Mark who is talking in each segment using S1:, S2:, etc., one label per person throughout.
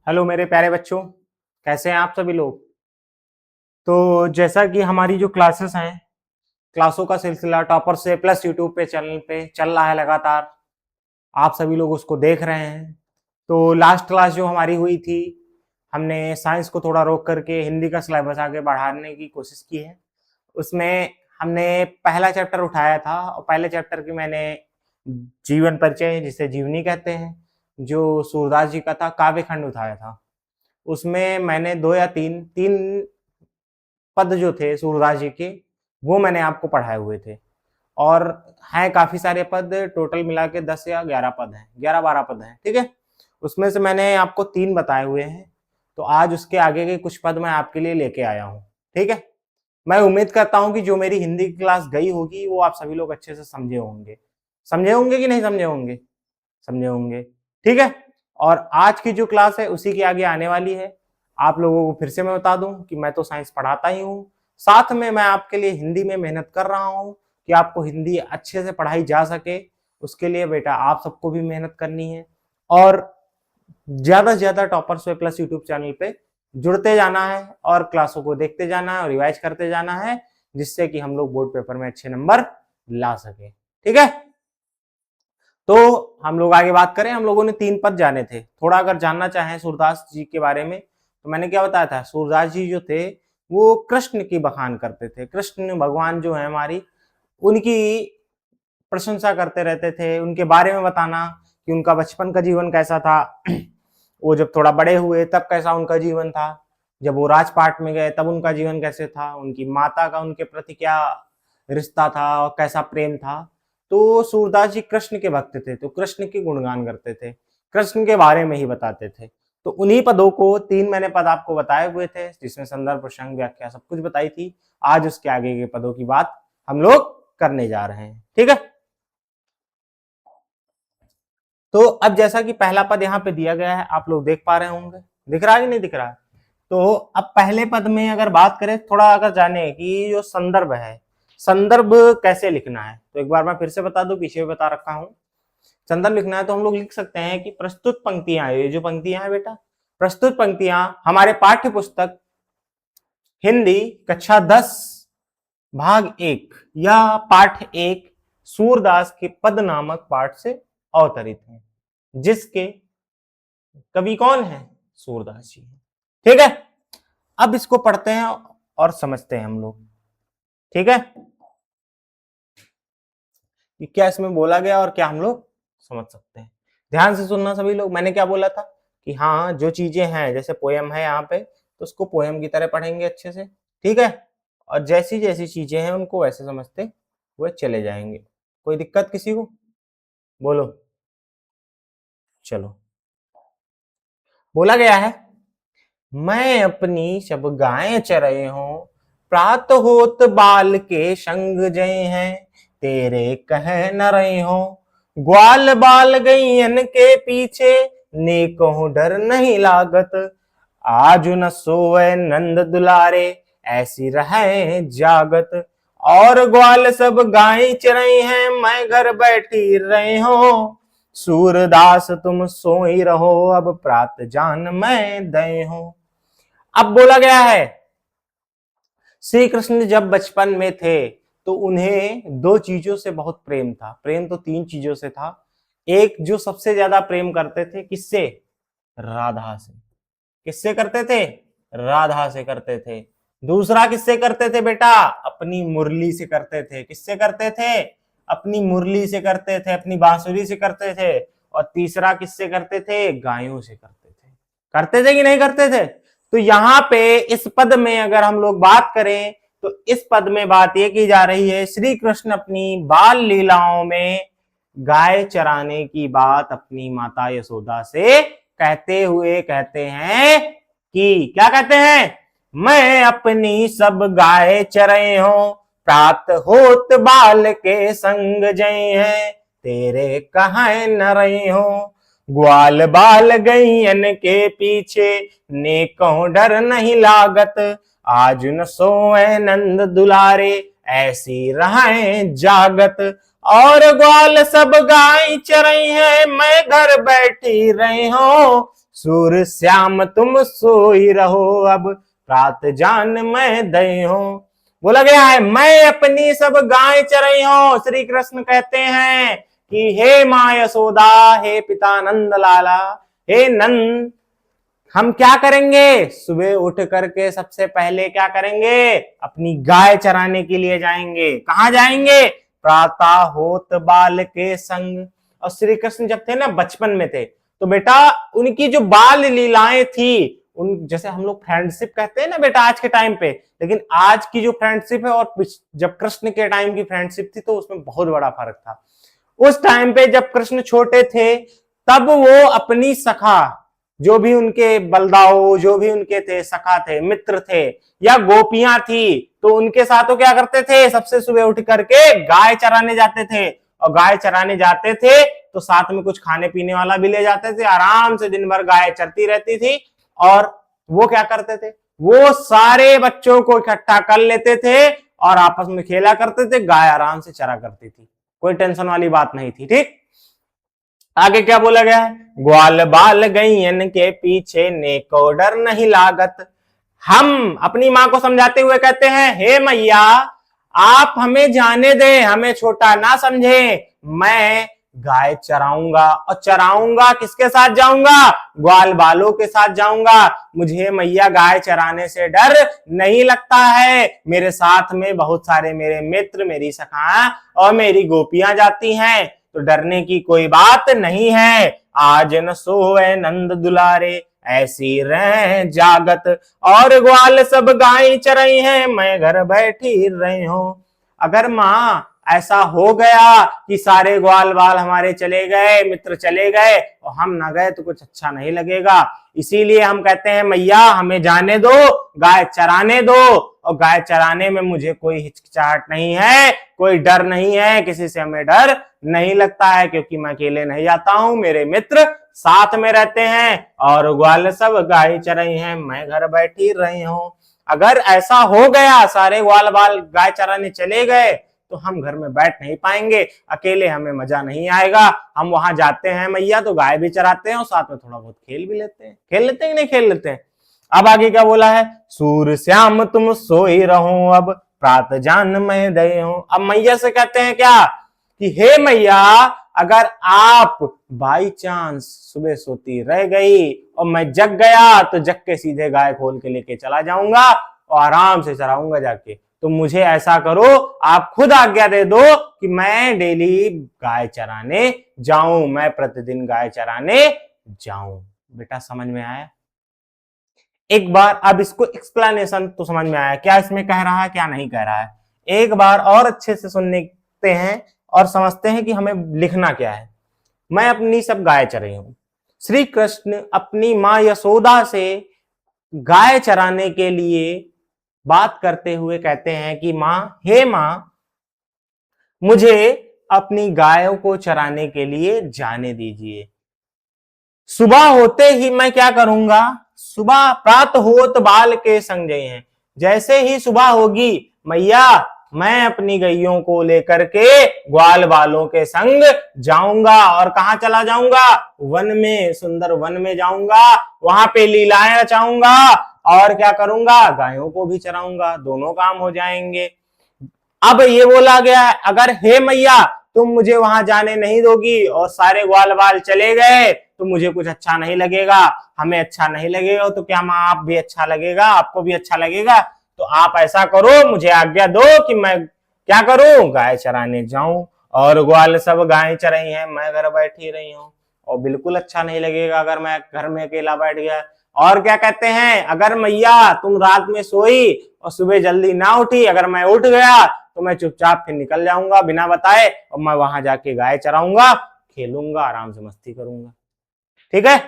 S1: Hello मेरे प्यारे बच्चों, कैसे हैं आप सभी लोग। तो जैसा कि हमारी जो क्लासेस हैं, क्लासों का सिलसिला टॉपर से प्लस यूट्यूब पे चैनल पे चल रहा है लगातार। आप सभी लोग उसको देख रहे हैं। तो लास्ट क्लास जो हमारी हुई थी, हमने साइंस को थोड़ा रोक करके हिंदी का सिलेबस आगे बढ़ाने की कोशिश की है। उसमें हमने पहला चैप्टर उठाया था और पहले चैप्टर की मैंने जीवन परिचय, जिसे जीवनी कहते हैं, जो सूरदास जी का था, काव्य खंड उठाया था। उसमें मैंने दो या तीन पद जो थे सूरदास जी के, वो मैंने आपको पढ़ाए हुए थे। और हैं काफी सारे पद, टोटल मिला के 10 या 11 पद हैं, 11-12 पद हैं, ठीक है। उसमें से मैंने आपको 3 बताए हुए हैं। तो आज उसके आगे के कुछ पद मैं आपके लिए लेके आया हूँ, ठीक है। मैं उम्मीद करता हूँ कि जो मेरी हिंदी की क्लास गई होगी वो आप सभी लोग अच्छे से समझे होंगे। समझे होंगे कि नहीं समझे होंगे? समझे होंगे, ठीक है। और आज की जो क्लास है उसी के आगे आने वाली है। आप लोगों को फिर से मैं बता दूं कि मैं तो साइंस पढ़ाता ही हूँ, साथ में मैं आपके लिए हिंदी में मेहनत कर रहा हूँ कि आपको हिंदी अच्छे से पढ़ाई जा सके। उसके लिए बेटा आप सबको भी मेहनत करनी है और ज्यादा से ज्यादा टॉपर्स पे प्लस यूट्यूब चैनल पे जुड़ते जाना है और क्लासों को देखते जाना है और रिवाइज करते जाना है, जिससे कि हम लोग बोर्ड पेपर में अच्छे नंबर ला सके, ठीक है। तो हम लोग आगे बात करें। हम लोगों ने 3 पद जाने थे। थोड़ा अगर जानना चाहें सूरदास जी के बारे में, तो मैंने क्या बताया था, सूरदास जी जो थे वो कृष्ण की बखान करते थे। कृष्ण भगवान जो है हमारी, उनकी प्रशंसा करते रहते थे, उनके बारे में बताना कि उनका बचपन का जीवन कैसा था, वो जब थोड़ा बड़े हुए तब कैसा उनका जीवन था, जब वो राजपाट में गए तब उनका जीवन कैसे था, उनकी माता का उनके प्रति क्या रिश्ता था और कैसा प्रेम था। तो सूरदास जी कृष्ण के भक्त थे, तो कृष्ण के गुणगान करते थे, कृष्ण के बारे में ही बताते थे। तो उन्हीं पदों को 3 मैंने पद आपको बताए हुए थे, जिसमें संदर्भ, प्रसंग, व्याख्या सब कुछ बताई थी। आज उसके आगे के पदों की बात हम लोग करने जा रहे हैं, ठीक है। तो अब जैसा कि पहला पद यहाँ पे दिया गया है, आप लोग देख पा रहे होंगे, दिख रहा है कि नहीं दिख रहा है। तो अब पहले पद में अगर बात करें, थोड़ा अगर जाने कि जो संदर्भ है, संदर्भ कैसे लिखना है, तो एक बार मैं फिर से बता दूं, पीछे भी बता रखा हूं। संदर्भ लिखना है तो हम लोग लिख सकते हैं कि प्रस्तुत पंक्तियां, ये जो पंक्तियां हैं बेटा, प्रस्तुत पंक्तियां हमारे पाठ्य पुस्तक हिंदी कक्षा 10 भाग 1 या पाठ 1 सूरदास के पद नामक पाठ से अवतरित है, जिसके कवि कौन है? सूरदास जी, ठीक है। अब इसको पढ़ते हैं और समझते हैं हम लोग, ठीक है, कि क्या इसमें बोला गया और क्या हम लोग समझ सकते हैं। ध्यान से सुनना सभी लोग। मैंने क्या बोला था कि हाँ, जो चीजें हैं, जैसे पोयम है यहाँ पे, तो उसको पोयम की तरह पढ़ेंगे अच्छे से, ठीक है। और जैसी जैसी चीजें हैं उनको वैसे समझते हुए चले जाएंगे। कोई दिक्कत किसी को? बोलो। चलो, बोला गया है, मैं अपनी सब गायें चरे हूं, प्रात होत बाल के संग जय हैं, तेरे कह न रहे हो, ग्वाल बाल गईयन के पीछे, नेकों डर नहीं लागत, आज न सोए नंद दुलारे, ऐसी रहे जागत, और ग्वाल सब गाय चरई हैं, मैं घर बैठी रहे हो, सूरदास तुम सोई रहो, अब प्रात जान मैं दय हूं। अब बोला गया है, श्री कृष्ण जब बचपन में थे तो उन्हें 2 चीजों से बहुत प्रेम था। प्रेम तो 3 चीजों से था। एक, जो सबसे ज्यादा प्रेम करते थे, किससे? राधा से। किससे करते थे? राधा से करते थे। दूसरा किससे करते थे बेटा? अपनी मुरली से करते थे। किससे करते थे? अपनी मुरली से करते थे, अपनी बांसुरी से करते थे। और तीसरा किससे करते थे? गायों से करते थे। करते थे कि नहीं करते थे? तो यहां पे इस पद में अगर हम लोग बात करें, तो इस पद में बात यह की जा रही है, श्री कृष्ण अपनी बाल लीलाओं में गाय चराने की बात अपनी माता यशोदा से कहते हुए कहते हैं कि क्या कहते हैं? मैं अपनी सब गाय चरे हूं, प्रात होत बाल के संग जय हैं, तेरे कहाँ न रहे हो, ग्वाल बाल गईयन के पीछे, नेकों डर नहीं लागत, आज न सोए नंद दुलारे, ऐसी रहे जागत, और ग्वाल सब गाय चरई है, मैं घर बैठी रही हूं, सूर श्याम तुम सोई रहो, अब प्रात जान मैं दई हूं। बोला गया है मैं अपनी सब गाय चराई हूं। श्री कृष्ण कहते हैं कि हे मां यशोदा, हे पिता नंद लाला, हे नंद, हम क्या करेंगे? सुबह उठ करके सबसे पहले क्या करेंगे? अपनी गाय चराने के लिए जाएंगे। कहां जाएंगे? प्रातः होत बाल के संग। और श्री कृष्ण जब थे ना बचपन में थे, तो बेटा उनकी जो बाल लीलाएं थी, उन जैसे हम लोग फ्रेंडशिप कहते हैं ना बेटा आज के टाइम पे, लेकिन आज की जो फ्रेंडशिप है और जब कृष्ण के टाइम की फ्रेंडशिप थी, तो उसमें बहुत बड़ा फर्क था। उस टाइम पे जब कृष्ण छोटे थे, तब वो अपनी सखा, जो भी उनके बलदाऊ, जो भी उनके थे सखा थे, मित्र थे, या गोपियां थी, तो उनके साथ वो क्या करते थे? सबसे सुबह उठ करके गाय चराने जाते थे। और गाय चराने जाते थे तो साथ में कुछ खाने पीने वाला भी ले जाते थे। आराम से दिन भर गाय चरती रहती थी। और वो क्या करते थे? वो सारे बच्चों को इकट्ठा कर लेते थे और आपस में खेला करते थे। गाय आराम से चरा करती थी, कोई टेंशन वाली बात नहीं थी। ठीक, आगे क्या बोला गया है? ग्वाल बाल गईयन के पीछे नेको डर नहीं लागत। हम अपनी मां को समझाते हुए कहते हैं, हे मैया आप हमें जाने दें, हमें छोटा ना समझे। मैं गाय चराऊंगा, और चराऊंगा किसके साथ जाऊंगा? ग्वाल बालों के साथ जाऊंगा। मुझे मैया गाय चराने से डर नहीं लगता है। मेरे साथ में बहुत सारे मेरे मित्र, मेरी सखाएं और मेरी गोपियां जाती हैं, तो डरने की कोई बात नहीं है। आज न सोए नंद दुलारे, ऐसी रह जागत, और ग्वाल सब गाय चराई हैं, मैं घर बैठी रही हूं। अगर मां ऐसा हो गया कि सारे ग्वाल बाल हमारे चले गए, मित्र चले गए और हम ना गए, तो कुछ अच्छा नहीं लगेगा। इसीलिए हम कहते हैं मैया हमें जाने दो, गाय चराने दो। और गाय चराने में मुझे कोई हिचकिचाहट नहीं है, कोई डर नहीं है, किसी से हमें डर नहीं लगता है, क्योंकि मैं अकेले नहीं जाता हूं, मेरे मित्र साथ में रहते हैं, और ग्वाल सब गाय चराई हैं, मैं घर बैठी रही हूं। अगर ऐसा हो गया, सारे ग्वाल बाल गाय चराने चले गए, तो हम घर में बैठ नहीं पाएंगे, अकेले हमें मजा नहीं आएगा। हम वहां जाते हैं मैया तो गाय भी चराते हैं और साथ में थोड़ा बहुत खेल भी लेते हैं। खेल लेते हैं कि नहीं खेल लेते हैं? अब आगे क्या बोला है? सूर श्याम तुम सोई रहो, अब प्रात जान मैं दई हूं। अब मैया से कहते हैं क्या कि हे मैया, अगर आप बाई चांस सुबह सोती रह गई और मैं जग गया, तो जग के सीधे गाय खोल के लेके चला जाऊंगा और आराम से चराऊंगा जाके। तो मुझे ऐसा करो, आप खुद आज्ञा दे दो कि मैं डेली गाय चराने जाऊं, मैं प्रतिदिन गाय चराने जाऊं। बेटा समझ में आया? एक बार अब इसको एक्सप्लेनेशन तो समझ में आया, क्या इसमें कह रहा है क्या नहीं कह रहा है। एक बार और अच्छे से सुनते हैं और समझते हैं कि हमें लिखना क्या है। मैं अपनी सब गाय चराई हूं। श्री कृष्ण अपनी मां यशोदा से गाय चराने के लिए बात करते हुए कहते हैं कि मां, हे मां, मुझे अपनी गायों को चराने के लिए जाने दीजिए। सुबह होते ही मैं क्या करूंगा? सुबह प्रात होत बाल के संग जय हैं। जैसे ही सुबह होगी मैया, मैं अपनी गैयों को लेकर के ग्वाल बालों के संग जाऊंगा। और कहां चला जाऊंगा? वन में, सुंदर वन में जाऊंगा, वहां पे लीलाएं रचाऊंगा और क्या करूंगा? गायों को भी चराऊंगा, दोनों काम हो जाएंगे। अब ये बोला गया है, अगर हे मैया तुम मुझे वहां जाने नहीं दोगी और सारे ग्वाल बाल चले गए, तो मुझे कुछ अच्छा नहीं लगेगा, हमें अच्छा नहीं लगेगा, तो क्या मां आप भी अच्छा लगेगा, आपको भी अच्छा लगेगा? तो आप ऐसा करो, मुझे आज्ञा दो कि मैं क्या करूं? गाय चराने जाऊं। और ग्वाल सब गाय चराई हैं, मैं घर बैठी रही हूं, और बिल्कुल अच्छा नहीं लगेगा अगर मैं घर में अकेला बैठ गया। और क्या कहते हैं, अगर मैया तुम रात में सोई और सुबह जल्दी ना उठी, अगर मैं उठ गया तो मैं चुपचाप फिर निकल जाऊंगा बिना बताए, और मैं वहां जाके गाय चराऊंगा, खेलूंगा, आराम से मस्ती करूंगा। ठीक है?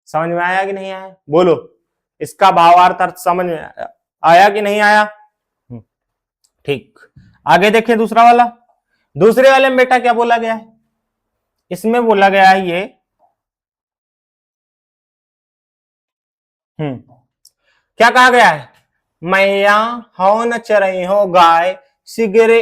S1: समझ में आया कि नहीं आया? बोलो, इसका भावार्थ अर्थ समझ में आया कि नहीं आया? ठीक, आगे देखें दूसरा वाला। दूसरे वाले में बेटा क्या बोला गया है? इसमें बोला गया है ये, क्या कहा गया है? मैया हो न चरई हो गाय, सिगरे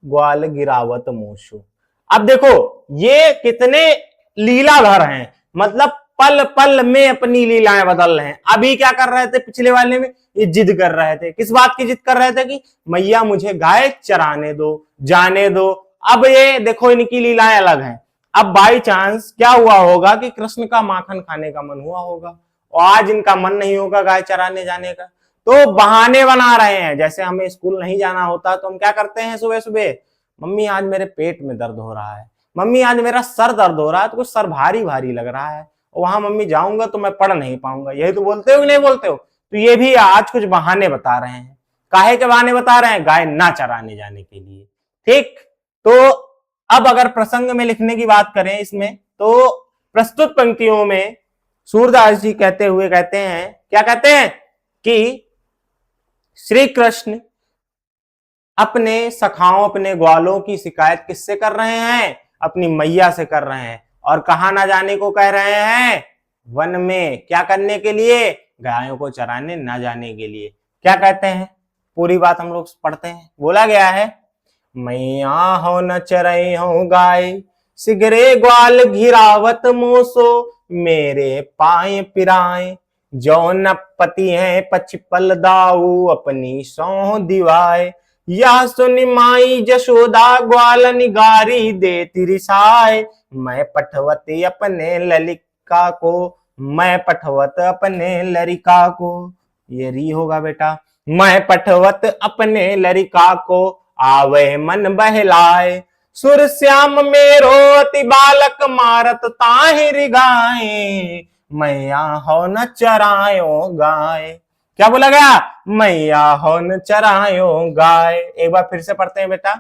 S1: ग्वाल गिरावत मूसू। अब देखो ये कितने लीलाधर हैं, मतलब पल पल में अपनी लीलाएं बदल रहे हैं। अभी क्या कर रहे थे पिछले वाले में, ये जिद कर रहे थे। किस बात की जिद कर रहे थे कि मैया मुझे गाय चराने दो, जाने दो। अब ये देखो इनकी लीलाएं अलग हैं। अब बाई चांस क्या हुआ होगा कि कृष्ण का माखन खाने का मन हुआ होगा और आज इनका मन नहीं होगा गाय चराने जाने का, तो बहाने बना रहे हैं। जैसे हमें स्कूल नहीं जाना होता तो हम क्या करते हैं सुबह सुबह, मम्मी आज मेरे पेट में दर्द हो रहा है, मम्मी आज मेरा सर दर्द हो रहा है, तो कुछ सर भारी भारी लग रहा है और वहां मम्मी जाऊंगा तो मैं पढ़ नहीं पाऊंगा। यही तो बोलते हो कि नहीं बोलते हो? तो ये भी आज कुछ बहाने बता रहे हैं। काहे के बहाने बता रहे हैं? गाय ना चराने जाने के लिए। ठीक, तो अब अगर प्रसंग में लिखने की बात करें इसमें, तो प्रस्तुत पंक्तियों में सूरदास जी कहते हुए कहते हैं, क्या कहते हैं कि श्री कृष्ण अपने सखाओं, अपने ग्वालों की शिकायत किससे कर रहे हैं? अपनी मैया से कर रहे हैं। और कहां ना जाने को कह रहे हैं? वन में। क्या करने के लिए? गायों को चराने ना जाने के लिए। क्या कहते हैं? पूरी बात हम लोग पढ़ते हैं। बोला गया है, मैया हो न चरई हो गाय, सिगरे ग्वाल घिरावत मोसो, मेरे पाए पिराए, जो न पति है पचपल दाऊ, अपनी सौ दिवाए, या सुन माई जशोदा ग्वाल निगारी दे तिरिसाए, मैं पठवती अपने ललिका को, मैं पठवत अपने लरिका को। ये री होगा बेटा। मैं पठवत अपने लरिका को, आवे मन बहलाए, सुर श्याम मेरो अति बालक, मारत ताहिर गाए, मैया हो न चरायो गाय। क्या बोला गया? मैया हो न चरायो गाय। एक बार फिर से पढ़ते हैं बेटा।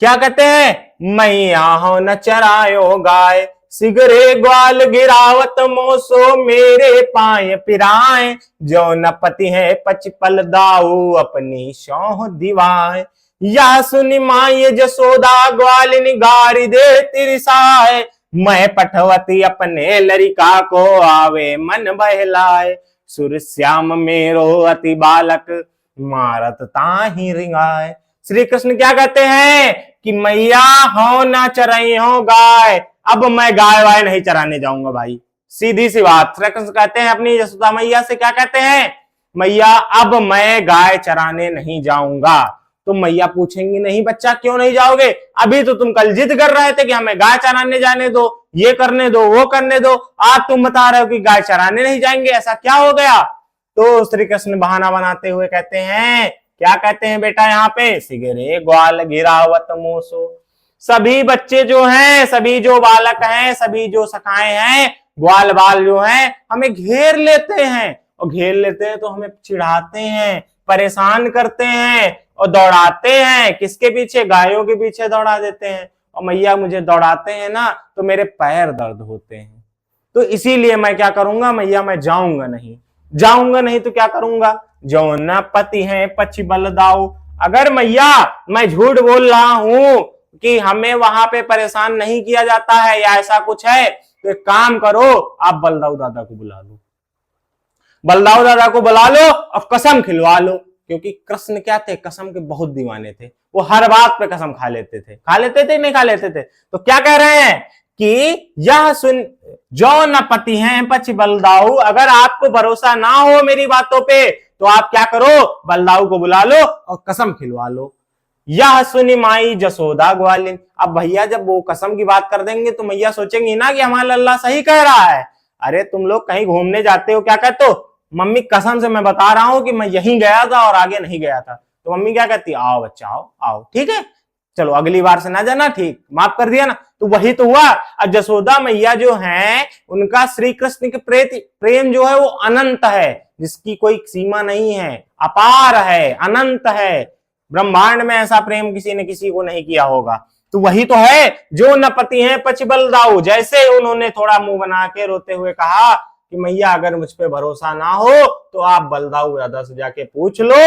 S1: क्या कहते हैं? मैया हो न चरायो गाय, सिगरे ग्वाल गिरावत मोसो, मेरे पाए पिराए, जो न पति है पचपल दाऊ, अपनी सौह दिवाए, या सुनि माई जसोदा ग्वाल निगारी दे तिरसाए, मैं पठवती अपने लरिका को, आवे मन बहलाए, सुर श्याम मेरो अति बालक, मारत ताहि रिंगाए। श्री कृष्ण क्या कहते हैं कि मैया हो ना चराई हो गाय, अब मैं गाय वाय नहीं चराने जाऊंगा भाई। सीधी सी बात। श्री कृष्ण कहते हैं अपनी यशोदा मैया से, क्या कहते हैं? मैया अब मैं गाय चराने नहीं जाऊंगा। तो मैया पूछेंगी, नहीं बच्चा क्यों नहीं जाओगे? अभी तो तुम कल जिद कर रहे थे कि हमें गाय चराने जाने दो, ये करने दो, वो करने दो, आज तुम बता रहे हो कि गाय चराने नहीं जाएंगे, ऐसा क्या हो गया? तो श्री कृष्ण बहाना बनाते हुए कहते हैं, क्या कहते हैं बेटा यहाँ पे? सिगरे ग्वाल गिरावत मोसो। सभी बच्चे जो हैं, सभी जो बालक हैं, सभी जो सखाए हैं, ग्वाल बाल जो हैं, हमें घेर लेते हैं, और घेर लेते हैं तो हमें चिढ़ाते हैं, परेशान करते हैं और दौड़ाते हैं। किसके पीछे? गायों के पीछे दौड़ा देते हैं। और मैया मुझे दौड़ाते हैं ना तो मेरे पैर दर्द होते हैं, तो इसीलिए मैं क्या करूंगा मैया, मैं जाऊंगा नहीं। जाऊंगा नहीं तो क्या करूंगा? जो न पति है पच बल दाऊ। अगर मैया मैं झूठ बोल रहा हूं कि हमें वहां पे परेशान नहीं किया जाता है या ऐसा कुछ है, तो एक काम करो, आप बलदाऊ दादा को बुला लो, बलदाऊ दादा को बुला लो और कसम खिलवा लो। क्योंकि कृष्ण क्या थे? कसम के बहुत दीवाने थे। वो हर बात पे कसम खा लेते थे। खा लेते थे नहीं खा लेते थे? तो क्या कह रहे हैं कि यह सुन जो न पति हैं पच बलदाऊ, अगर आपको भरोसा ना हो मेरी बातों पे तो आप क्या करो, बलदाऊ को बुला लो और कसम खिलवा लो। यह सुनी माई जसोदा ग्वालिन। अब भैया जब वो कसम की बात कर देंगे तो मैया सोचेंगी ना कि हमारा लल्ला सही कह रहा है। अरे तुम लोग कहीं घूमने जाते हो, क्या कहते हो? मम्मी कसम से मैं बता रहा हूं कि मैं यहीं गया था और आगे नहीं गया था। तो मम्मी क्या कहती? आओ बच्चा आओ आओ, ठीक है, चलो अगली बार से ना जाना, ठीक, माफ कर दिया ना। तो वही तो हुआ। अब जसोदा मैया जो हैं उनका श्री कृष्ण के प्रेम जो है वो अनंत है, जिसकी कोई सीमा नहीं है, अपार है, अनंत है। ब्रह्मांड में ऐसा प्रेम किसी ने किसी को नहीं किया होगा। तो वही तो है जो न पति है पच बलदाऊ। जैसे उन्होंने थोड़ा मुंह बना के रोते हुए कहा कि मैया अगर मुझ पे भरोसा ना हो तो आप बलदाऊ दादा से जाके पूछ लो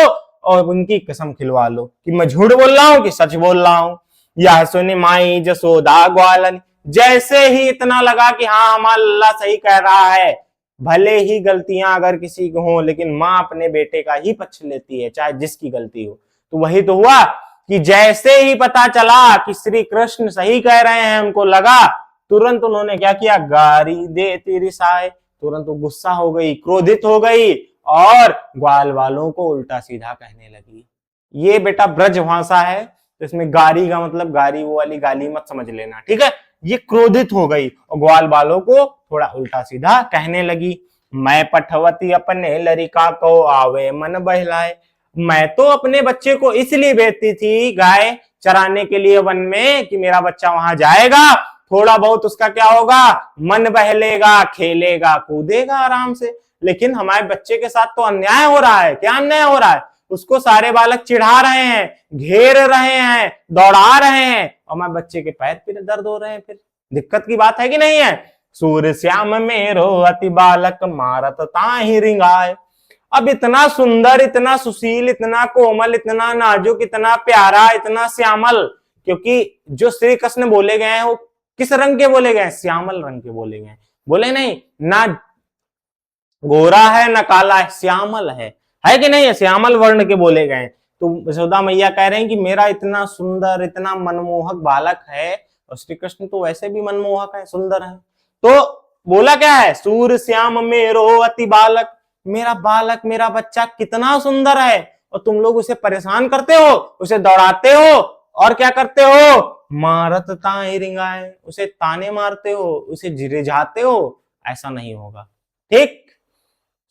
S1: और उनकी कसम खिलवा लो कि मैं झूठ बोल रहा हूं कि सच बोल रहा हूं। यह सुनी माई जसोदा ग्वालन। जैसे ही इतना लगा कि हाँ हमारा अल्लाह सही कह रहा है, भले ही गलतियां अगर किसी को हो लेकिन माँ अपने बेटे का ही पक्ष लेती है, चाहे जिसकी गलती हो। तो वही तो हुआ कि जैसे ही पता चला कि श्री कृष्ण सही कह रहे हैं, उनको लगा तुरंत उन्होंने क्या किया, गारी देती रिसाए, तुरंत वो गुस्सा हो गई, क्रोधित हो गई और ग्वाल वालों को उल्टा सीधा कहने लगी। ये बेटा ब्रज भाषा है, तो इसमें गारी का मतलब गारी वो वाली गाली मत समझ लेना, ठीक है। ये क्रोधित हो गई और ग्वाल वालों को थोड़ा उल्टा सीधा कहने लगी। मैं पठवती अपने लड़का को आवे मन बहलाए, मैं तो अपने बच्चे को इसलिए भेजती थी गाय चराने के लिए वन में कि मेरा बच्चा वहां जाएगा, थोड़ा बहुत उसका क्या होगा, मन बहलेगा, खेलेगा कूदेगा आराम से। लेकिन हमारे बच्चे के साथ तो अन्याय हो रहा है। क्या अन्याय हो रहा है, उसको सारे बालक चिढ़ा रहे हैं, घेर रहे हैं, दौड़ा रहे हैं और हमारे बच्चे के पैर फिर दर्द हो रहे हैं। फिर दिक्कत की बात है कि नहीं है। सूर्य श्याम मेरो अति बालक मारत ताहि रिंगाए। अब इतना सुंदर, इतना सुशील, इतना कोमल, इतना नाजुक, इतना प्यारा, इतना श्यामल, क्योंकि जो श्री कृष्ण बोले गए हैं वो किस रंग के बोले गए, श्यामल रंग के बोले गए, बोले नहीं ना गोरा है ना काला है, श्यामल है कि नहीं है, श्यामल वर्ण के बोले गए। तो यशोदा मैया कह रहे हैं कि मेरा इतना सुंदर, इतना मनमोहक बालक है, और श्री कृष्ण तो वैसे भी मनमोहक है, सुंदर है। तो बोला क्या है, सूर्य श्याम मेरो अति बालक, मेरा बालक, मेरा बच्चा कितना सुंदर है, और तुम लोग उसे परेशान करते हो, उसे दौड़ाते हो और क्या करते हो, मारत ताहि रिंगाए, उसे ताने मारते हो, उसे रिझाते हो। ऐसा नहीं होगा, ठीक।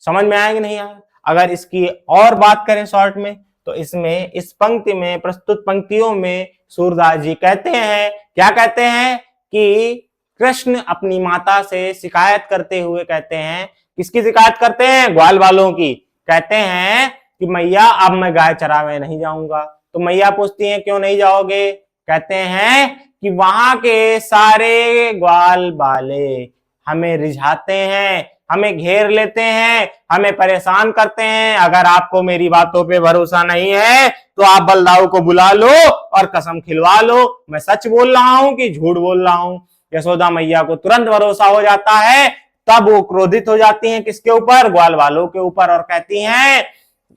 S1: समझ में आया कि नहीं आया। अगर इसकी और बात करें शॉर्ट में, तो इसमें इस पंक्ति में, प्रस्तुत पंक्तियों में सूरदास जी कहते हैं, क्या कहते हैं कि कृष्ण अपनी माता से शिकायत करते हुए कहते हैं, किसकी शिकायत करते हैं, ग्वाल वालों की। कहते हैं कि मैया अब मैं गाय चरावे नहीं जाऊंगा। तो मैया पूछती हैं क्यों नहीं जाओगे। कहते हैं कि वहां के सारे ग्वाल वाले हमें रिझाते हैं, हमें घेर लेते हैं, हमें परेशान करते हैं। अगर आपको मेरी बातों पे भरोसा नहीं है तो आप बलदाऊ को बुला लो और कसम खिलवा लो, मैं सच बोल रहा हूं कि झूठ बोल रहा हूं। यशोदा मैया को तुरंत भरोसा हो जाता है, तब वो क्रोधित हो जाती हैं किसके ऊपर, ग्वाल वालों के ऊपर, और कहती हैं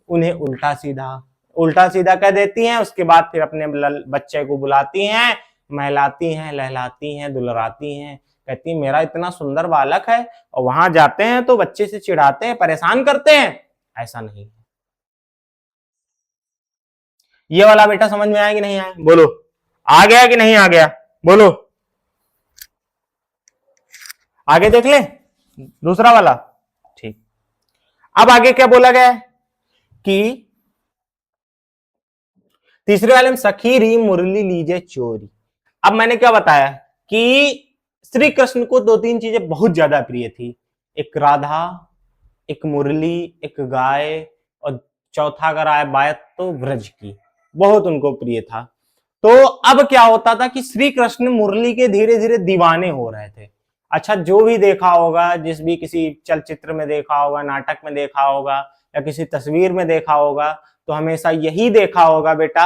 S1: उन्हें उल्टा सीधा कह देती हैं। उसके बाद फिर अपने बच्चे को बुलाती हैं, महलाती हैं, लहलाती हैं, दुलराती हैं, कहती मेरा इतना सुंदर बालक है, और वहां जाते हैं तो बच्चे से चिढ़ाते हैं, परेशान करते हैं। ऐसा नहीं है। ये वाला बेटा समझ में आया कि नहीं आया, बोलो। आ गया कि नहीं आ गया, बोलो। आगे देख ले दूसरा वाला, ठीक। अब आगे क्या बोला गया है कि तीसरे वाले में सखी री मुरली लीजे चोरी। अब मैंने क्या बताया कि श्री कृष्ण को दो तीन चीजें बहुत ज्यादा प्रिय थी, एक राधा, एक मुरली, एक गाय, और चौथा अगर आए बात तो ब्रज की, बहुत उनको प्रिय था। तो अब क्या होता था कि श्री कृष्ण मुरली के धीरे धीरे दीवाने हो रहे थे। अच्छा, जो भी देखा होगा, जिस भी किसी चलचित्र में देखा होगा, नाटक में देखा होगा, या किसी तस्वीर में देखा होगा, तो हमेशा यही देखा होगा बेटा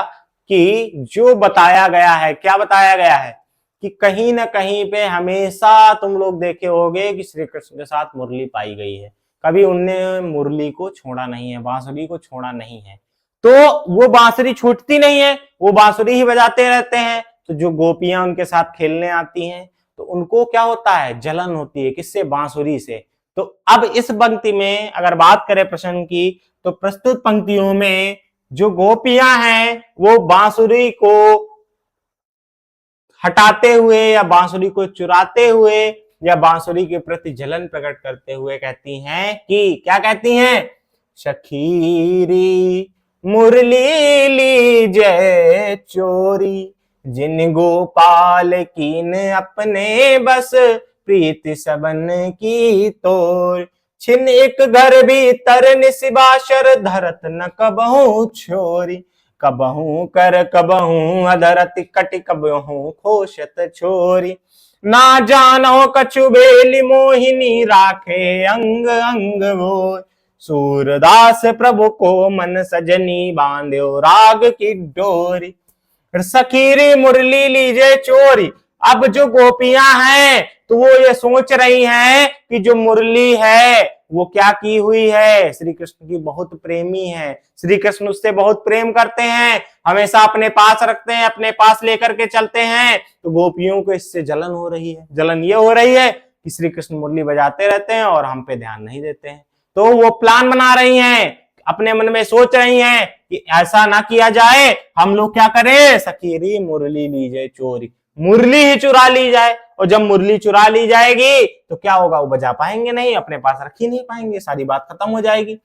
S1: कि जो बताया गया है, क्या बताया गया है कि कहीं ना कहीं पे हमेशा तुम लोग देखे होगे कि श्री कृष्ण के साथ मुरली पाई गई है। कभी उनने मुरली को छोड़ा नहीं है, बांसुरी को छोड़ा नहीं है। तो वो बांसुरी छूटती नहीं है, वो बांसुरी ही बजाते रहते हैं। तो जो गोपियां उनके साथ खेलने आती हैं तो उनको क्या होता है, जलन होती है, किससे, बांसुरी से। तो अब इस पंक्ति में अगर बात करें प्रसंग की, तो प्रस्तुत पंक्तियों में जो गोपियां हैं वो बांसुरी को हटाते हुए या बांसुरी को चुराते हुए या बांसुरी के प्रति जलन प्रकट करते हुए कहती हैं कि, क्या कहती हैं, सखीरी मुरली लीजे चोरी, जिन गोपाल कीन अपने बस, प्रीति सबन की तोर, छिन एक घर भीतर निसिबाशर, धरत न कबहू छोरी, कबहू कर कबहू अधरत कट, कबहू खोशत छोरी, ना जानो कछु बेली मोहिनी, राखे अंग अंग वो, सूरदास प्रभु को मन सजनी, बांध्यो राग की डोरी, सखीरी मुरली लीजे चोरी। अब जो गोपियां हैं तो वो ये सोच रही हैं कि जो मुरली है वो क्या की हुई है, श्री कृष्ण की बहुत प्रेमी है, श्री कृष्ण उससे बहुत प्रेम करते हैं, हमेशा अपने पास रखते हैं, अपने पास लेकर के चलते हैं। तो गोपियों को इससे जलन हो रही है। जलन ये हो रही है कि श्री कृष्ण मुरली बजाते रहते हैं और हम पे ध्यान नहीं देते हैं। तो वो प्लान बना रही हैं, अपने मन में सोच रही हैं कि ऐसा ना किया जाए, हम लोग क्या करें, सखीरी मुरली लीजिए चोरी, मुरली ही चुरा ली जाए। और जब मुरली चुरा ली जाएगी तो क्या होगा, वो बजा पाएंगे नहीं, अपने पास रख ही नहीं पाएंगे, सारी बात खत्म हो जाएगी।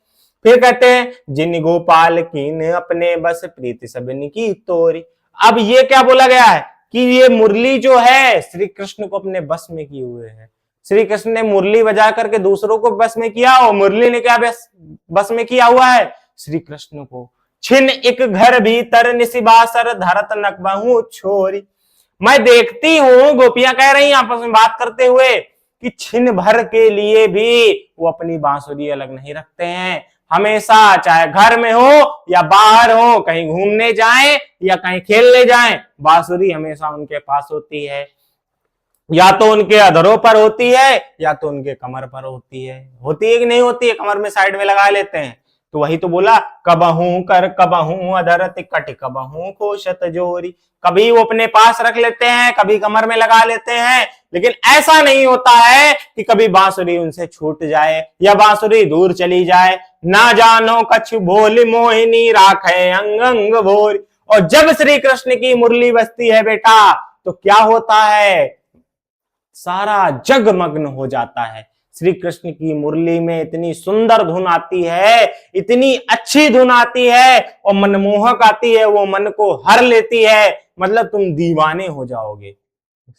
S1: फिर कहते हैं जिन गोपाल कीन अपने बस प्रीति सबनी की तोरी। अब ये क्या बोला गया है कि ये मुरली जो है श्री कृष्ण को अपने बस में किए हुए है। श्री कृष्ण ने मुरली बजा करके दूसरों को बस में किया, और मुरली ने क्या बस में किया हुआ है, श्री कृष्ण को। छिन एक घर भीतर निशिबासर धरत नकबहू छोरी। मैं देखती हूं, गोपियां कह रही हैं आपस में बात करते हुए, कि छिन भर के लिए भी वो अपनी बांसुरी अलग नहीं रखते हैं। हमेशा चाहे घर में हो या बाहर हो, कहीं घूमने जाएं या कहीं खेलने जाएं, बांसुरी हमेशा उनके पास होती है। या तो उनके अधरों पर होती है या तो उनके कमर पर होती है कि नहीं होती है, कमर में साइड में लगा लेते हैं। तो वही तो बोला, कबहू कर कबहू अधर तिकट कबहू कोशत जोरी। कभी वो अपने पास रख लेते हैं, कभी कमर में लगा लेते हैं, लेकिन ऐसा नहीं होता है कि कभी बांसुरी उनसे छूट जाए या बांसुरी दूर चली जाए। ना जानो कछु बोली मोहिनी राखे अंग अंग भोरी। और जब श्री कृष्ण की मुरली बजती है बेटा, तो क्या होता है, सारा जगमग्न हो जाता है। श्री कृष्ण की मुरली में इतनी सुंदर धुन आती है, इतनी अच्छी धुन आती है और मनमोहक आती है, वो मन को हर लेती है, मतलब तुम दीवाने हो जाओगे।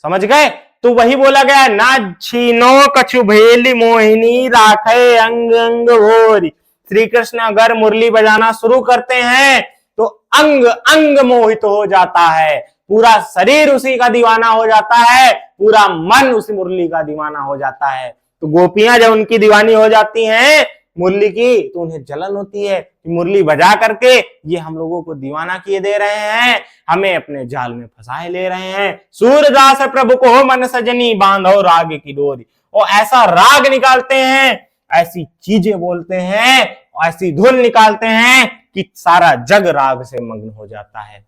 S1: समझ गए? तो वही बोला गया, ना छीनो कछु भेली मोहिनी राखे अंग अंग भोरी। श्री कृष्ण अगर मुरली बजाना शुरू करते हैं तो अंग अंग मोहित हो जाता है, पूरा शरीर उसी का दीवाना हो जाता है, पूरा मन उस मुरली का दीवाना हो जाता है। तो गोपियां जब उनकी दीवानी हो जाती हैं मुरली की, तो उन्हें जलन होती है कि मुरली बजा करके ये हम लोगों को दीवाना किए दे रहे हैं, हमें अपने जाल में फंसाए ले रहे हैं। सूरदास प्रभु को मन सजनी बांधो राग की डोरी। और ऐसा राग निकालते हैं, ऐसी चीजें बोलते हैं, ऐसी धुन निकालते हैं कि सारा जग राग से मग्न हो जाता है।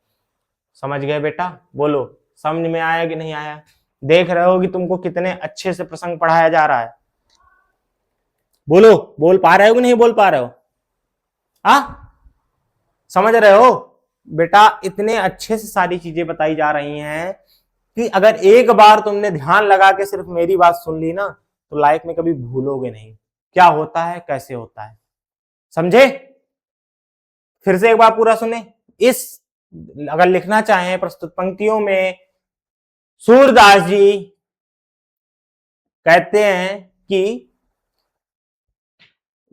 S1: समझ गए बेटा? बोलो, समझ में आया कि नहीं आया? देख रहे हो कि तुमको कितने अच्छे से प्रसंग पढ़ाया जा रहा है। बोलो, बोल पा रहे हो कि नहीं बोल पा रहे हो? समझ रहे हो बेटा? इतने अच्छे से सारी चीजें बताई जा रही हैं कि अगर एक बार तुमने ध्यान लगा के सिर्फ मेरी बात सुन ली ना, तो लाइफ में कभी भूलोगे नहीं क्या होता है, कैसे होता है। समझे? फिर से एक बार पूरा सुने। इस अगर लिखना चाहें प्रस्तुत पंक्तियों में, सूरदास जी कहते हैं कि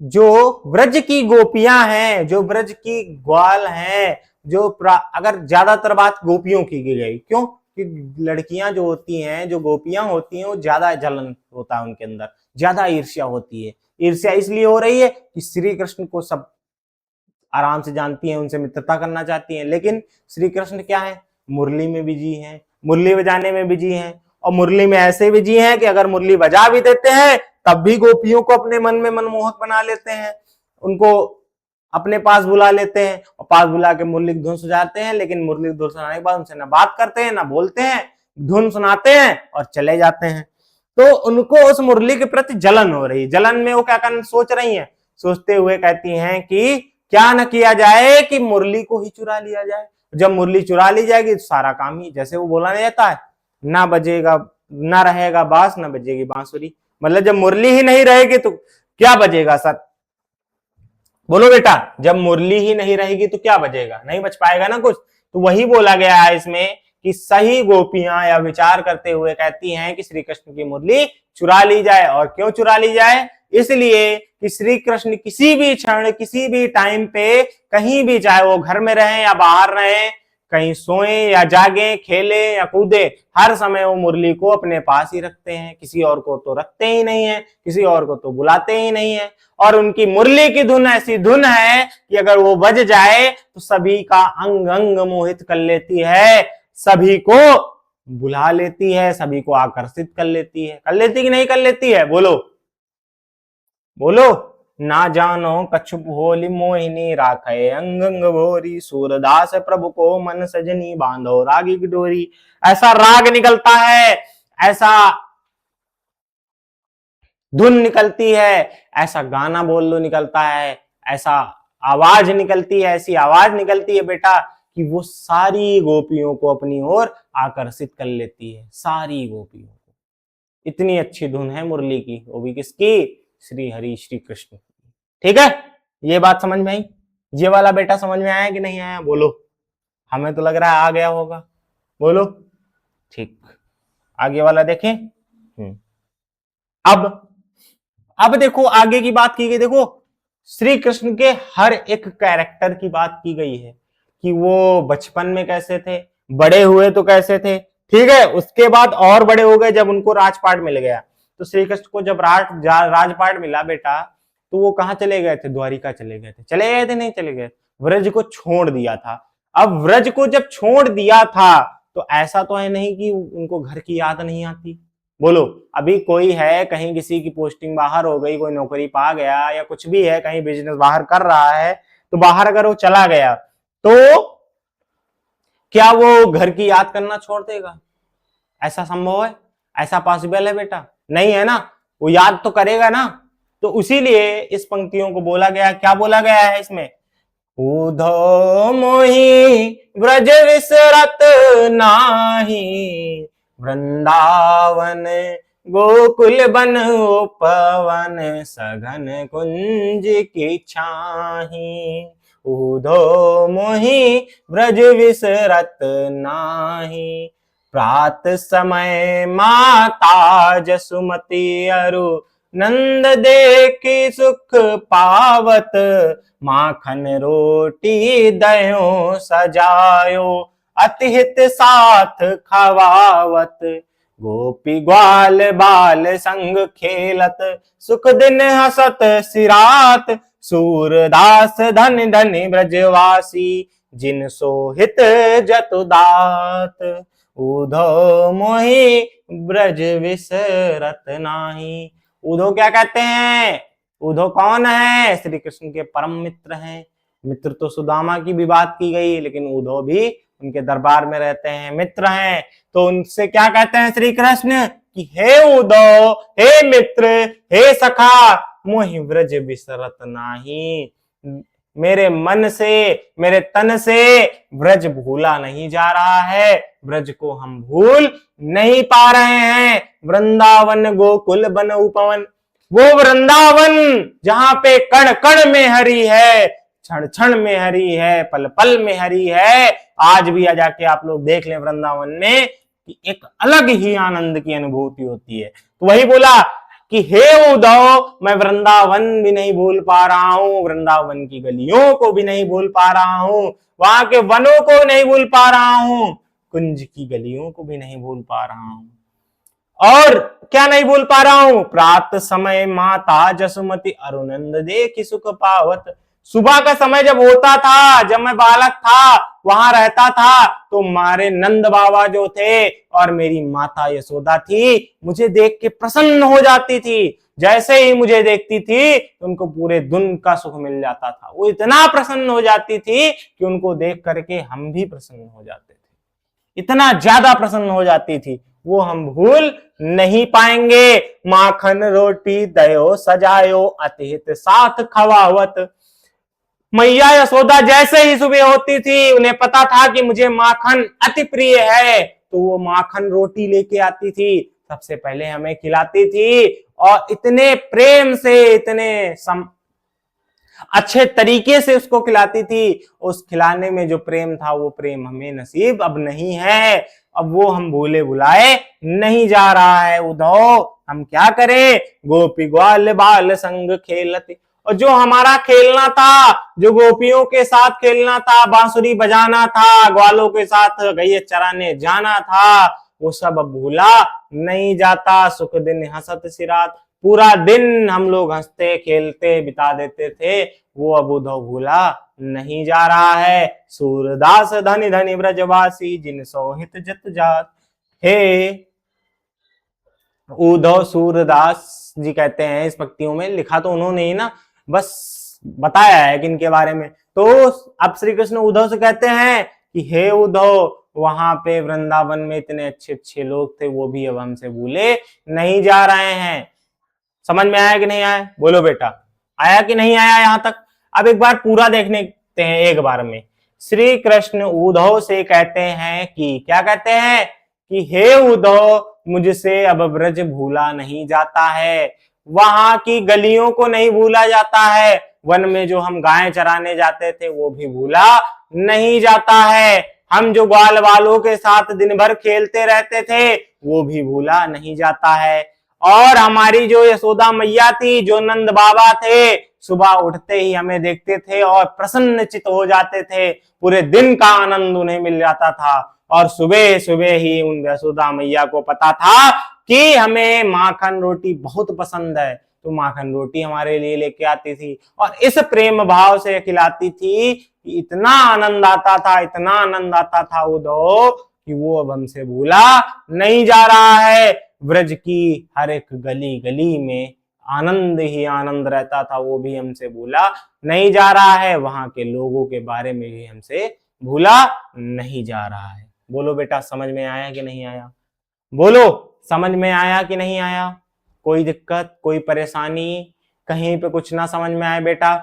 S1: जो ब्रज की गोपियां हैं, जो ब्रज की ग्वाल हैं, जो अगर ज्यादातर बात गोपियों की गई, क्यों कि लड़कियां जो होती हैं, जो गोपियां होती हैं, वो ज्यादा जलन होता है उनके अंदर, ज्यादा ईर्ष्या होती है। ईर्ष्या इसलिए हो रही है कि श्री कृष्ण को सब आराम से जानती हैं, उनसे मित्रता करना चाहती हैं, लेकिन श्री कृष्ण क्या है, मुरली में बिजी हैं, मुरली बजाने में बिजी हैं, और मुरली में ऐसे बिजी हैं कि अगर मुरली बजा भी देते हैं तब भी गोपियों को अपने मन में मनमोहक बना लेते हैं, उनको अपने पास बुला लेते हैं और पास बुला के मुरली की धुन सुनाते हैं, लेकिन मुरली की धुन सुनाने के बाद उनसे ना बात करते हैं ना बोलते हैं, धुन सुनाते हैं और चले जाते हैं। तो उनको उस मुरली के प्रति जलन हो रही। जलन में वो क्या करना सोच रही हैं, सोचते हुए कहती हैं कि क्या न किया जाए कि मुरली को ही चुरा लिया जाए। जब मुरली चुरा ली जाएगी तो सारा काम ही, जैसे वो बोला नहीं जाता है, ना बजेगा, ना रहेगा बांस, ना बजेगी बांसुरी। मतलब जब मुरली ही नहीं रहेगी तो क्या बजेगा सर? बोलो बेटा, जब मुरली ही नहीं रहेगी तो क्या बजेगा? नहीं बच पाएगा ना कुछ। तो वही बोला गया है इसमें कि सही गोपियां या विचार करते हुए कहती हैं कि श्री कृष्ण की मुरली चुरा ली जाए। और क्यों चुरा ली जाए? इसलिए कि श्री कृष्ण किसी भी क्षण, किसी भी टाइम पे, कहीं भी, चाहे वो घर में रहे या बाहर रहे, कहीं सोए या जागे, खेले या कूदे, हर समय वो मुरली को अपने पास ही रखते हैं, किसी और को तो रखते ही नहीं है, किसी और को तो बुलाते ही नहीं है। और उनकी मुरली की धुन ऐसी धुन है कि अगर वो बज जाए तो सभी का अंग अंग मोहित कर लेती है, सभी को बुला लेती है, सभी को आकर्षित कर लेती है। कर लेती कि नहीं कर लेती है? बोलो। बोलो। ना जानो कछु भोली मोहिनी राखे अंग अंग भोरी, सूरदास प्रभु को मन सजनी बांधो रागी की डोरी। ऐसा राग निकलता है, ऐसा धुन निकलती है, ऐसा गाना बोल लो निकलता है, ऐसा आवाज निकलती है, ऐसी आवाज निकलती है बेटा कि वो सारी गोपियों को अपनी ओर आकर्षित कर लेती है, सारी गोपियों को। इतनी अच्छी धुन है मुरली की, वो भी किसकी? श्री हरि श्री कृष्ण। ठीक है, ये बात समझ में आई? ये वाला बेटा समझ में आया कि नहीं आया? बोलो। हमें तो लग रहा है आ गया होगा, बोलो। ठीक, आगे वाला देखें। अब देखो आगे की बात की गई। देखो श्री कृष्ण के हर एक कैरेक्टर की बात की गई है कि वो बचपन में कैसे थे, बड़े हुए तो कैसे थे, ठीक है, उसके बाद और बड़े हो गए जब उनको राजपाट मिल गया। तो श्री कृष्ण को जब राजपाट मिला बेटा, तो वो कहाँ चले गए थे? द्वारिका चले गए थे। चले गए थे? नहीं चले गए, व्रज को छोड़ दिया था। अब व्रज को जब छोड़ दिया था तो ऐसा तो है नहीं कि उनको घर की याद नहीं आती। बोलो, अभी कोई है कहीं, किसी की पोस्टिंग बाहर हो गई, कोई नौकरी पा गया या कुछ भी है, कहीं बिजनेस बाहर कर रहा है, तो बाहर अगर वो चला गया तो क्या वो घर की याद करना छोड़ देगा? ऐसा संभव है? ऐसा पॉसिबल है बेटा? नहीं है ना, वो याद तो करेगा ना। तो इसीलिए इस पंक्तियों को बोला गया, क्या बोला गया है इसमें? उधो मोहि व्रज विसरत नाही, वृंदावन गोकुल बन उपवन, सघन कुंज की छाही। उधो मोहि व्रज विसरत नाही, प्रात समय माता जसुमती अरु नंद देखी सुख पावत, माखन रोटी दयो सजायो अतिहित साथ खवावत। गोपी ग्वाल बाल संग खेलत, सुख दिन हसत सिरात, सूरदास धन धन ब्रजवासी, जिन सोहित जतुदात। उधो मोहि ब्रज विसरत नाही। उधो क्या कहते हैं? उधो कौन है? श्री कृष्ण के परम मित्र हैं। मित्र तो सुदामा की भी बात की गई, लेकिन उधो भी उनके दरबार में रहते हैं, मित्र हैं। तो उनसे क्या कहते हैं श्री कृष्ण कि हे उधो, हे मित्र, हे सखा, मोहि ब्रज विसरत नाही। मेरे मन से, मेरे तन से ब्रज भूला नहीं जा रहा है, ब्रज को हम भूल नहीं पा रहे हैं। वृंदावन गोकुल बन उपवन, वो वृंदावन जहां पे कण कण में हरि है, क्षण क्षण में हरि है, पल पल में हरि है। आज भी आ जाके आप लोग देख लें वृंदावन में कि एक अलग ही आनंद की अनुभूति होती है। तो वही बोला कि हे उद्धव, मैं वृंदावन भी नहीं भूल पा रहा हूं, वृंदावन की गलियों को भी नहीं भूल पा रहा हूं, वहां के वनों को नहीं भूल पा रहा हूं, कुंज की गलियों को भी नहीं भूल पा रहा हूं। और क्या नहीं भूल पा रहा हूं? प्रात समय माता जसुमती अरुनंद देखी सुख पावत। सुबह का समय जब होता था, जब मैं बालक था, वहां रहता था, तो मारे नंद बाबा जो थे और मेरी माता यशोदा थी, मुझे देख के प्रसन्न हो जाती थी। जैसे ही मुझे देखती थी तो उनको पूरे दिन का सुख मिल जाता था। वो इतना प्रसन्न हो जाती थी कि उनको देख करके हम भी प्रसन्न हो जाते थे, इतना ज्यादा प्रसन्न हो जाती थी। वो हम भूल नहीं पाएंगे। माखन रोटी दयो सजायो अतिहित साथ खवावत। मैया यशोदा जैसे ही सुबह होती थी, उन्हें पता था कि मुझे माखन अति प्रिय है, तो वो माखन रोटी लेके आती थी, सबसे पहले हमें खिलाती थी, और इतने प्रेम से, इतने अच्छे तरीके से उसको खिलाती थी। उस खिलाने में जो प्रेम था, वो प्रेम हमें नसीब अब नहीं है। अब वो हम भूले भुलाए नहीं जा रहा है। उद्धव, हम क्या करें? गोपी ग्वाल बाल संग खेलते। और जो हमारा खेलना था, जो गोपियों के साथ खेलना था, बांसुरी बजाना था, ग्वालों के साथ गैये चराने जाना था, वो सब अब भूला नहीं जाता। सुख दिन हंसत सिरात, पूरा दिन हम लोग हंसते खेलते बिता देते थे, वो अब उद्धव भूला नहीं जा रहा है। सूरदास धनी धनी ब्रजवासी, जिन सोहित जत जात। हे उद्धव सूरदास जी कहते हैं इस पंक्तियों में, लिखा तो उन्होंने ही ना, बस बताया है कि इनके बारे में। तो अब श्री कृष्ण उद्धव से कहते हैं कि हे उद्धव, वहां पे वृंदावन में इतने अच्छे अच्छे लोग थे, वो भी अब हमसे भूले नहीं जा रहे हैं। समझ में आया कि नहीं आया? बोलो बेटा, आया कि नहीं आया यहां तक? अब एक बार पूरा देखने हैं एक बार में। श्री कृष्ण उद्धव से कहते हैं कि क्या कहते हैं कि हे उद्धव, मुझसे अब ब्रज भूला नहीं जाता है, वहां की गलियों को नहीं भूला जाता है, वन में जो हम गायें चराने जाते थे वो भी भूला नहीं जाता है, हम जो ग्वाल वालों के साथ दिन भर खेलते रहते थे वो भी भूला नहीं जाता है, और हमारी जो यशोदा मैया थी, जो नंद बाबा थे, सुबह उठते ही हमें देखते थे और प्रसन्नचित हो जाते थे, पूरे दिन का आनंद उन्हें मिल जाता था, और सुबह सुबह ही उन यशोदा मैया को पता था कि हमें माखन रोटी बहुत पसंद है, तो माखन रोटी हमारे लिए लेके आती थी और इस प्रेम भाव से खिलाती थी कि इतना आनंद आता था, इतना आनंद आता था उद्धव कि वो अब हमसे भूला नहीं जा रहा है। ब्रज की हर एक गली गली में आनंद ही आनंद रहता था, वो भी हमसे भूला नहीं जा रहा है, वहां के लोगों के बारे में भी हमसे भूला नहीं जा रहा है। बोलो बेटा, समझ में आया कि नहीं आया? बोलो, समझ में आया कि नहीं आया? कोई दिक्कत, कोई परेशानी, कहीं पे कुछ ना समझ में आए बेटा,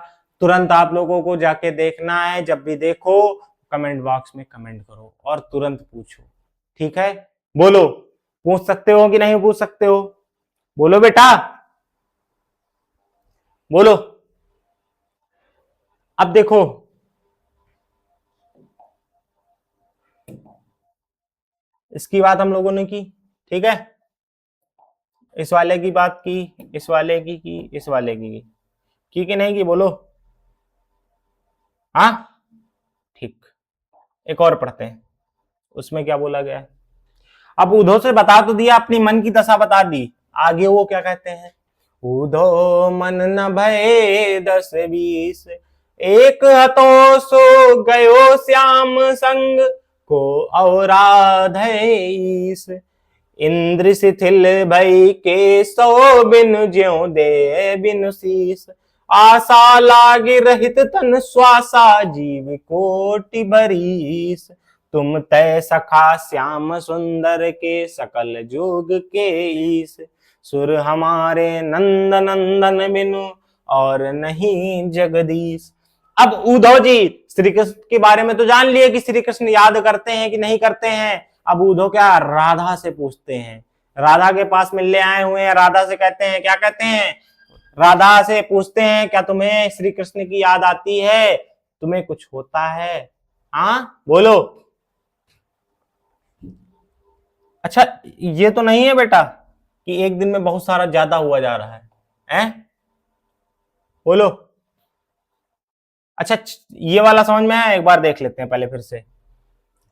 S1: तुरंत आप लोगों को जाके देखना है, जब भी देखो कमेंट बॉक्स में कमेंट करो और तुरंत पूछो, ठीक है? बोलो, पूछ सकते हो कि नहीं पूछ सकते हो? बोलो बेटा, बोलो। अब देखो, इसकी बात हम लोगों ने की, ठीक है? इस वाले की बात की, इस वाले की, इस वाले की कि नहीं की? बोलो। हाँ, ठीक। एक और पढ़ते हैं, उसमें क्या बोला गया है। अब उद्धव से बता तो दिया, अपनी मन की दशा बता दी, आगे वो क्या कहते हैं। उद्धव मन न भय 10-20, एक हतो सो गयो श्याम संग, को औराधईस, इंद्र शिथिल भई के सो बिनु ज्यों दे बिनु शीस, आशा लागे रहित तन श्वासा जीव कोटि बरीस, तुम तय सखा श्याम सुंदर के सकल जोग के ईस, सुर हमारे नंद नंदन बिनु और नहीं जगदीश। अब उद्धव जी श्री कृष्ण के बारे में तो जान लिए कि श्री कृष्ण याद करते हैं कि नहीं करते हैं। अब उद्धव क्या राधा से पूछते हैं, राधा के पास मिलने आए हुए हैं, राधा से कहते हैं, क्या कहते हैं, राधा से पूछते हैं, क्या तुम्हें श्री कृष्ण की याद आती है, तुम्हें कुछ होता है? हाँ बोलो। अच्छा, ये तो नहीं है बेटा कि एक दिन में बहुत सारा ज्यादा हुआ जा रहा है, हैं? बोलो। अच्छा, ये वाला समझ में आया? एक बार देख लेते हैं पहले फिर से,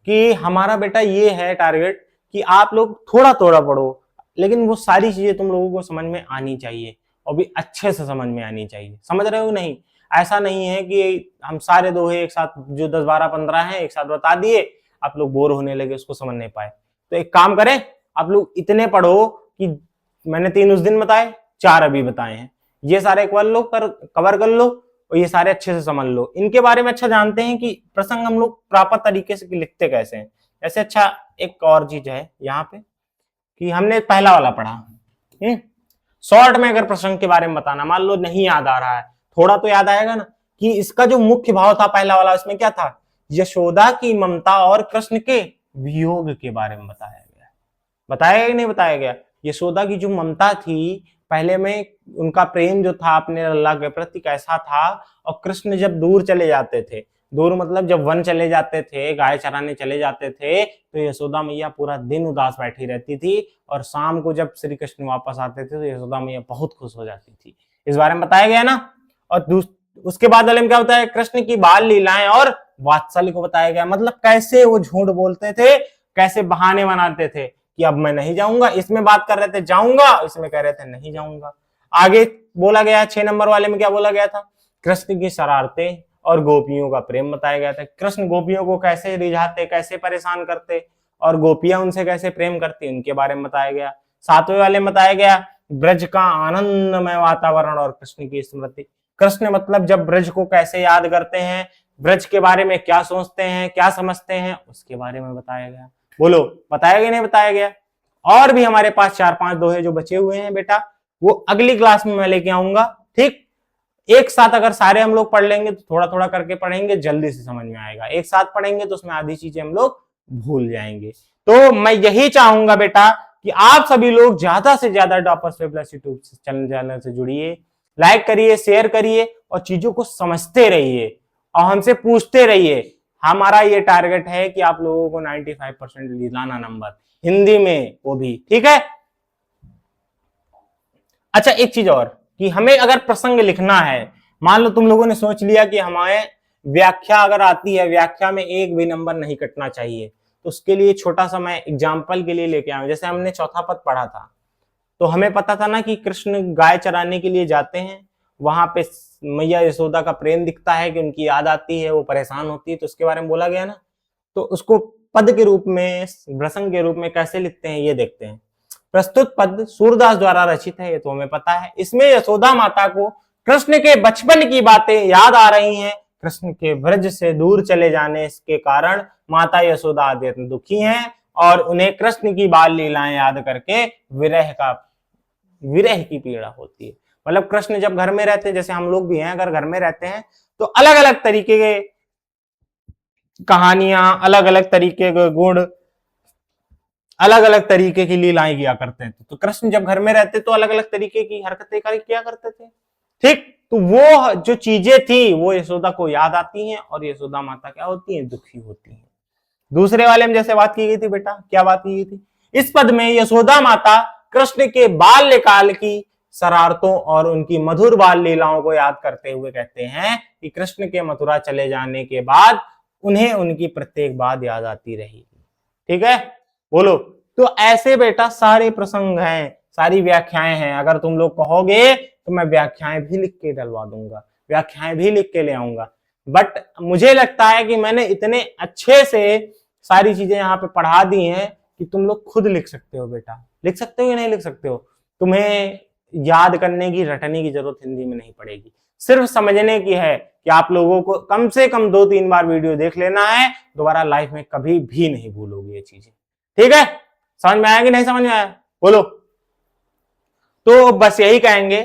S1: कि हमारा बेटा ये है टारगेट कि आप लोग थोड़ा थोड़ा पढ़ो, लेकिन वो सारी चीजें तुम लोगों को समझ में आनी चाहिए और भी अच्छे से समझ में आनी चाहिए। समझ रहे हो नहीं? ऐसा नहीं है कि हम सारे दोहे एक साथ, जो 10 12 15 हैं, एक साथ बता दिए, आप लोग बोर होने लगे, उसको समझ नहीं पाए। तो एक काम करें, आप लोग इतने पढ़ो कि मैंने 3 उस दिन बताए, 4 अभी बताए हैं, ये सारे कवर कर लो और ये सारे अच्छे से समझ लो। इनके बारे में अच्छा जानते हैं कि प्रसंग हम लोग प्रॉपर तरीके से लिखते कैसे हैं। ऐसे अच्छा एक और चीज है यहाँ पे कि हमने पहला वाला पढ़ा, शॉर्ट में अगर प्रसंग के बारे में बताना, मान लो नहीं याद आ रहा है, थोड़ा तो याद आएगा ना, कि इसका जो मुख्य भाव था पहला वाला, इसमें क्या था, यशोदा की ममता और कृष्ण के वियोग के बारे में बताया गया। बताया गया कि नहीं बताया गया? यशोदा की जो ममता थी, पहले में उनका प्रेम जो था अपने अल्लाह के प्रति कैसा था, और कृष्ण जब दूर चले जाते थे, दूर मतलब जब वन चले जाते थे, गाय चराने चले जाते थे, तो यशोदा मैया पूरा दिन उदास बैठी रहती थी, और शाम को जब श्री कृष्ण वापस आते थे तो यशोदा मैया बहुत खुश हो जाती थी। इस बारे में बताया गया ना। और उसके बाद वाले में क्या होता है, कृष्ण की बाल लीलाएं और वात्सल्य को बताया गया, मतलब कैसे वो झूठ बोलते थे, कैसे बहाने बनाते थे कि अब मैं नहीं जाऊंगा, इसमें बात कर रहे थे जाऊंगा, इसमें कह रहे थे नहीं जाऊंगा। आगे बोला गया 6 नंबर वाले में क्या बोला गया था, कृष्ण की शरारतें और गोपियों का प्रेम बताया गया था। कृष्ण गोपियों को कैसे रिझाते, कैसे परेशान करते, और गोपियां उनसे कैसे प्रेम करती, उनके बारे में बताया गया। सातवें वाले में बताया गया ब्रज का आनंदमय वातावरण और कृष्ण की स्मृति। कृष्ण मतलब जब ब्रज को कैसे याद करते हैं, ब्रज के बारे में क्या सोचते हैं, क्या समझते हैं, उसके बारे में बताया गया। बोलो बताया गया नहीं बताया गया? और भी हमारे पास 4-5 दोहे जो बचे हुए हैं बेटा, वो अगली क्लास में मैं लेके आऊंगा। ठीक, एक साथ अगर सारे हम लोग पढ़ लेंगे तो थोड़ा थोड़ा करके पढ़ेंगे, जल्दी से समझ में आएगा। एक साथ पढ़ेंगे तो उसमें आधी चीजें हम लोग भूल जाएंगे। तो मैं यही चाहूंगा बेटा कि आप सभी लोग ज्यादा से ज्यादा टॉपर्स पे प्लस यूट्यूब चैनल से जुड़िए, लाइक करिए, शेयर करिए और चीजों को समझते रहिए और हमसे पूछते रहिए। हमारा ये टारगेट है कि आप लोगों को 95% दिलाना नंबर, हिंदी में वो भी। ठीक है। अच्छा एक चीज और कि हमें अगर प्रसंग लिखना है, मान लो तुम लोगों ने सोच लिया कि हमारे व्याख्या अगर आती है, व्याख्या में एक भी नंबर नहीं कटना चाहिए, तो उसके लिए छोटा सा मैं एग्जाम्पल के लिए लेके आऊं। जैसे हमने चौथा पद पढ़ा था, तो हमें पता था ना कि कृष्ण गाय चराने के लिए जाते हैं, वहां पे मैया यशोदा का प्रेम दिखता है कि उनकी याद आती है, वो परेशान होती है, तो उसके बारे में बोला गया ना। तो उसको पद के रूप में, प्रसंग के रूप में कैसे लिखते हैं ये देखते हैं। प्रस्तुत पद सूरदास द्वारा रचित है, ये तो हमें पता है। इसमें यशोदा माता को कृष्ण के बचपन की बातें याद आ रही हैं। कृष्ण के ब्रज से दूर चले जाने के कारण माता यशोदा अत्यंत दुखी हैं और उन्हें कृष्ण की बाल लीलाएं याद करके विरह की पीड़ा होती है। मतलब कृष्ण जब घर में रहते हैं, जैसे हम लोग भी हैं, अगर घर में रहते हैं तो अलग अलग तरीके के कहानियां, अलग अलग तरीके के गुण, अलग अलग तरीके की लीलाएं किया करते थे। तो कृष्ण जब घर में रहते तो अलग अलग तरीके की हरकतें किया करते थे। ठीक, तो वो जो चीजें थी वो यशोदा को याद आती हैं और यशोदा माता क्या होती है, दुखी होती है। दूसरे वाले में जैसे बात की गई थी बेटा, क्या बात की गई थी? इस पद में यशोदा माता कृष्ण के बाल्यकाल की शरारतों और उनकी मधुर बाल लीलाओं को याद करते हुए कहते हैं कि कृष्ण के मथुरा चले जाने के बाद उन्हें उनकी प्रत्येक बात याद आती रही। ठीक है, बोलो। तो ऐसे बेटा सारे प्रसंग हैं, सारी व्याख्याएं हैं। अगर तुम लोग कहोगे तो मैं व्याख्याएं भी लिख के डलवा दूंगा, व्याख्याएं भी लिख के ले आऊंगा। बट मुझे लगता है कि मैंने इतने अच्छे से सारी चीजें यहाँ पे पढ़ा दी हैं कि तुम लोग खुद लिख सकते हो बेटा। लिख सकते हो या नहीं लिख सकते हो? तुम्हें याद करने की, रटने की जरूरत हिंदी में नहीं पड़ेगी, सिर्फ समझने की है कि आप लोगों को कम से कम 2-3 बार वीडियो देख लेना है, दोबारा लाइफ में कभी भी नहीं भूलोगे ये चीजें। ठीक है, समझ में आया कि नहीं समझ में आया? बोलो। तो बस यही कहेंगे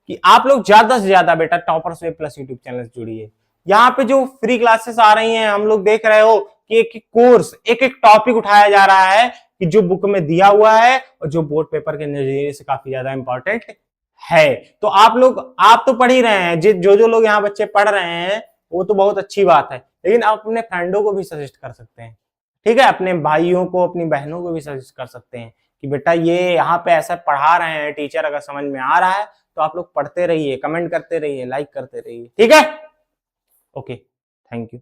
S1: कि आप लोग ज्यादा से ज्यादा बेटा toppers web plus YouTube channel से जुड़िए। यहाँ पे जो फ्री क्लासेस आ रही हैं, हम लोग देख रहे हो कि एक एक कोर्स, एक एक टॉपिक उठाया जा रहा है कि जो बुक में दिया हुआ है और जो बोर्ड पेपर के नजरिए से काफी ज्यादा इंपॉर्टेंट है। तो आप तो पढ़ ही रहे हैं, जो लोग यहाँ बच्चे पढ़ रहे हैं वो तो बहुत अच्छी बात है, लेकिन आप अपने फ्रेंडों को भी सजेस्ट कर सकते हैं। ठीक है, अपने भाइयों को, अपनी बहनों को भी सजेस्ट कर सकते हैं कि बेटा ये यहाँ पे ऐसा पढ़ा रहे हैं टीचर, अगर समझ में आ रहा है तो आप लोग पढ़ते रहिए, कमेंट करते रहिए, लाइक करते रहिए। ठीक है, ओके, थैंक यू।